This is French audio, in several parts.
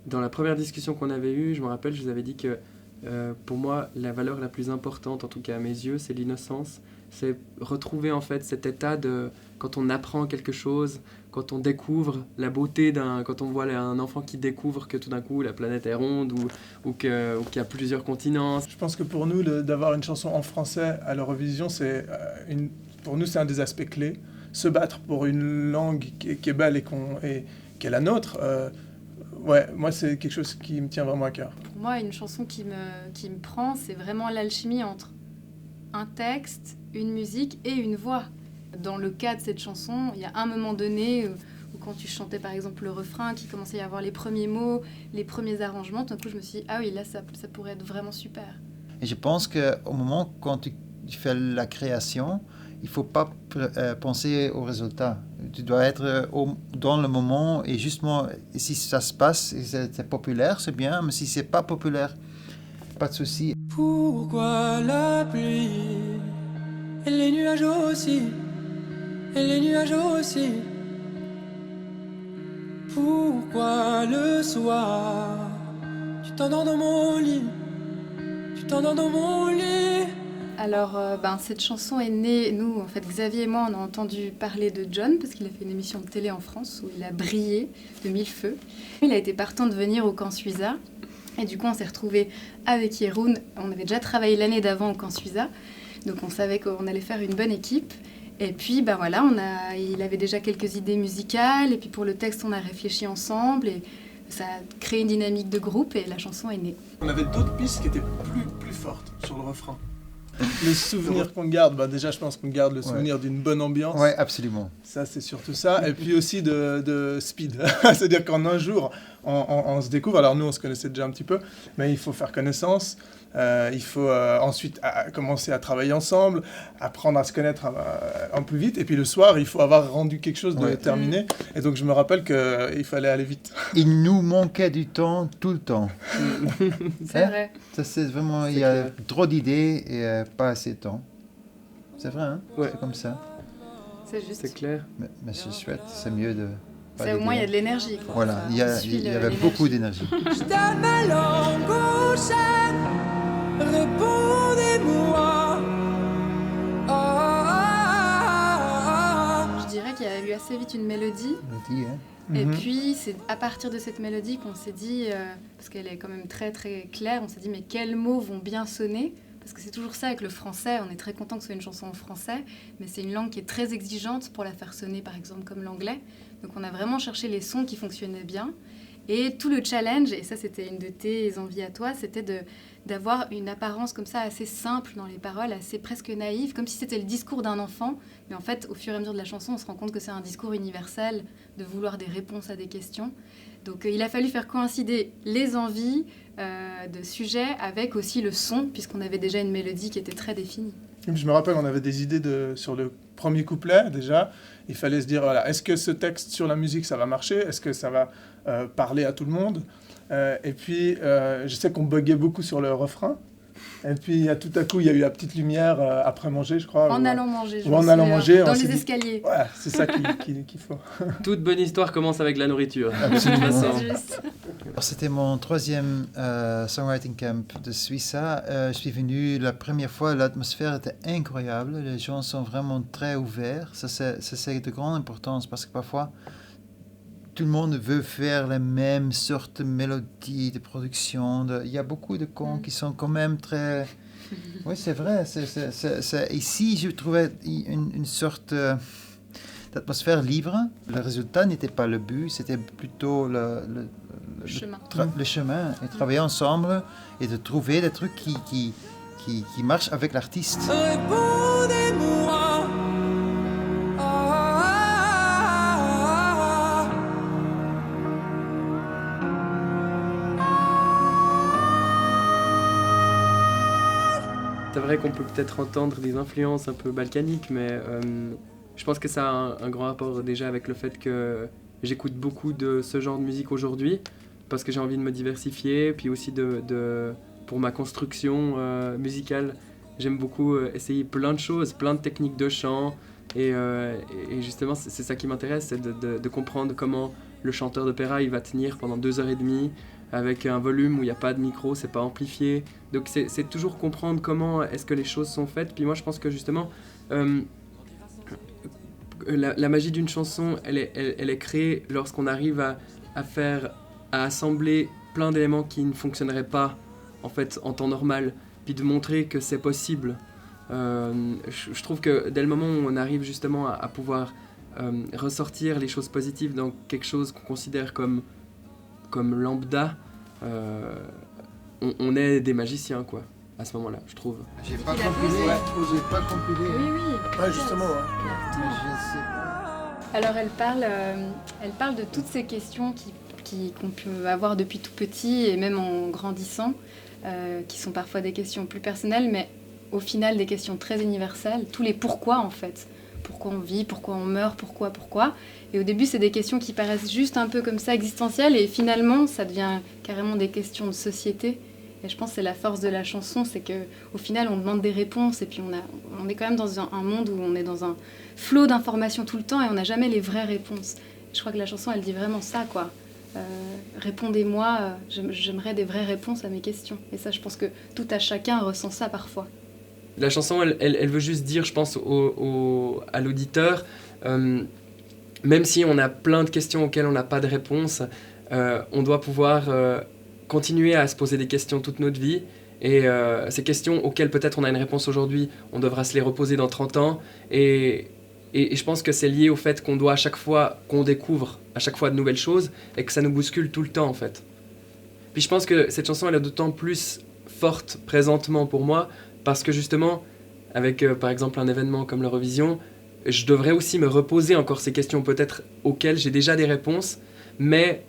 dans la première discussion qu'on avait eue, je me rappelle, je vous avais dit que pour moi, la valeur la plus importante, en tout cas à mes yeux, c'est l'innocence. C'est retrouver en fait cet état de quand on apprend quelque chose, quand on découvre la beauté quand on voit un enfant qui découvre que tout d'un coup la planète est ronde ou qu'il y a plusieurs continents. Je pense que pour nous, d'avoir une chanson en français à l'Eurovision, pour nous, c'est un des aspects clés. Se battre pour une langue qui est belle et qui est la nôtre, ouais, moi, c'est quelque chose qui me tient vraiment à cœur. Pour moi, une chanson qui me prend, c'est vraiment l'alchimie entre un texte, une musique et une voix. Dans le cas de cette chanson, il y a un moment donné où quand tu chantais par exemple le refrain, qu'il commençait à y avoir les premiers mots, les premiers arrangements, tout d'un coup je me suis dit, ah oui, là ça pourrait être vraiment super. Et je pense qu'au moment quand tu fais la création, il ne faut pas penser au résultat. Tu dois être dans le moment et justement, si ça se passe et c'est populaire, c'est bien, mais si c'est pas populaire, pas de souci. Pourquoi la pluie et les nuages aussi, et les nuages aussi? Pourquoi le soir tu t'endors dans mon lit, tu t'endors dans mon lit? Alors, cette chanson est née, nous, en fait, Xavier et moi, on a entendu parler de John, parce qu'il a fait une émission de télé en France où il a brillé de mille feux. Il a été partant de venir au Camp Suiza, et du coup, on s'est retrouvés avec Yeroun. On avait déjà travaillé l'année d'avant au Camp Suiza, donc on savait qu'on allait faire une bonne équipe. Et puis, il avait déjà quelques idées musicales, et puis pour le texte, on a réfléchi ensemble, et ça a créé une dynamique de groupe, et la chanson est née. On avait d'autres pistes qui étaient plus fortes sur le refrain. Le souvenir qu'on garde, déjà je pense qu'on garde le souvenir d'une bonne ambiance. Oui, absolument. Ça c'est surtout ça. Et puis aussi de speed. C'est-à-dire qu'en un jour, on se découvre. Alors nous on se connaissait déjà un petit peu, mais il faut faire connaissance. Il faut ensuite commencer à travailler ensemble, apprendre à se connaître un peu vite. Et puis le soir, il faut avoir rendu quelque chose de terminé. Et donc je me rappelle qu'il fallait aller vite. Il nous manquait du temps tout le temps. C'est vrai. Ça, c'est vraiment, il y a trop d'idées et pas assez de temps. C'est vrai, hein? Ouais. C'est comme ça. C'est juste. C'est clair. Mais c'est chouette, c'est mieux de... Au moins, il y a de l'énergie. Quoi. Voilà, il y avait beaucoup d'énergie. Je donne ma langue aux chaînes, répondez-moi. Je dirais qu'il y a eu assez vite une mélodie. Et puis, c'est à partir de cette mélodie qu'on s'est dit, parce qu'elle est quand même très très claire, on s'est dit mais quels mots vont bien sonner? Parce que c'est toujours ça avec le français, on est très content que ce soit une chanson en français, mais c'est une langue qui est très exigeante pour la faire sonner par exemple comme l'anglais. Donc on a vraiment cherché les sons qui fonctionnaient bien. Et tout le challenge, et ça c'était une de tes envies à toi, c'était d'avoir une apparence comme ça assez simple dans les paroles, assez presque naïve, comme si c'était le discours d'un enfant. Mais en fait, au fur et à mesure de la chanson, on se rend compte que c'est un discours universel, de vouloir des réponses à des questions. Donc il a fallu faire coïncider les envies de sujet avec aussi le son, puisqu'on avait déjà une mélodie qui était très définie. Je me rappelle, on avait des idées sur le premier couplet déjà. Il fallait se dire, voilà, est-ce que ce texte sur la musique, ça va marcher? Est-ce que ça va parler à tout le monde? Et puis, je sais qu'on buguait beaucoup sur le refrain. Et puis, tout à coup, il y a eu la petite lumière après manger, je crois. Allant manger, je ou en allant manger. Dans les escaliers. Ouais, c'est ça qu'il faut. Toute bonne histoire commence avec la nourriture. C'est juste. Alors, c'était mon troisième songwriting camp de Suiza. Je suis venu la première fois, l'atmosphère était incroyable. Les gens sont vraiment très ouverts. Ça, c'est de grande importance parce que parfois, tout le monde veut faire la même sorte de mélodie, de production. Il y a beaucoup de cons qui sont quand même très... Oui, c'est vrai. Ici, je trouvais une sorte d'atmosphère libre. Le résultat n'était pas le but, c'était plutôt le chemin. Et travailler ensemble et de trouver des trucs qui marchent avec l'artiste. Répondez-moi. C'est vrai qu'on peut peut-être entendre des influences un peu balkaniques, mais je pense que ça a un grand rapport déjà avec le fait que j'écoute beaucoup de ce genre de musique aujourd'hui, parce que j'ai envie de me diversifier, puis aussi pour ma construction musicale, j'aime beaucoup essayer plein de choses, plein de techniques de chant, et justement c'est ça qui m'intéresse, c'est de comprendre comment le chanteur d'opéra, il va tenir pendant 2h30 avec un volume où il n'y a pas de micro, c'est pas amplifié. Donc c'est toujours comprendre comment est-ce que les choses sont faites. Puis moi je pense que justement, la magie d'une chanson, elle est créée lorsqu'on arrive à assembler plein d'éléments qui ne fonctionneraient pas en fait en temps normal, puis de montrer que c'est possible. Je trouve que dès le moment où on arrive justement à pouvoir ressortir les choses positives dans quelque chose qu'on considère comme lambda, on est des magiciens, quoi, à ce moment-là, je trouve. J'ai pas compilé. J'ai pas compilé. Oui. Ouais, justement, ouais. Alors elle parle de toutes ces questions qu'on peut avoir depuis tout petit et même en grandissant, qui sont parfois des questions plus personnelles, mais au final des questions très universelles, tous les pourquoi en fait. Pourquoi on vit, pourquoi on meurt, pourquoi. Et au début, c'est des questions qui paraissent juste un peu comme ça existentielles, et finalement, ça devient carrément des questions de société. Et je pense que c'est la force de la chanson, c'est qu'au final, on demande des réponses, et puis on est quand même dans un monde où on est dans un flot d'informations tout le temps, et on n'a jamais les vraies réponses. Je crois que la chanson, elle dit vraiment ça, quoi. Répondez-moi, j'aimerais des vraies réponses à mes questions. Et ça, je pense que tout à chacun ressent ça parfois. La chanson, elle veut juste dire, je pense, à l'auditeur, même si on a plein de questions auxquelles on n'a pas de réponse, on doit pouvoir continuer à se poser des questions toute notre vie. Et ces questions auxquelles peut-être on a une réponse aujourd'hui, on devra se les reposer dans 30 ans. Et je pense que c'est lié au fait qu'on doit à chaque fois qu'on découvre, à chaque fois de nouvelles choses, et que ça nous bouscule tout le temps, en fait. Puis je pense que cette chanson, elle est d'autant plus forte présentement pour moi, parce que justement, avec par exemple un événement comme l'Eurovision, je devrais aussi me reposer encore ces questions peut-être auxquelles j'ai déjà des réponses, mais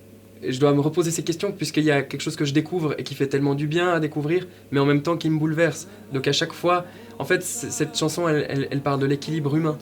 je dois me reposer ces questions puisqu'il y a quelque chose que je découvre et qui fait tellement du bien à découvrir, mais en même temps qui me bouleverse. Donc à chaque fois, en fait, cette chanson, elle parle de l'équilibre humain.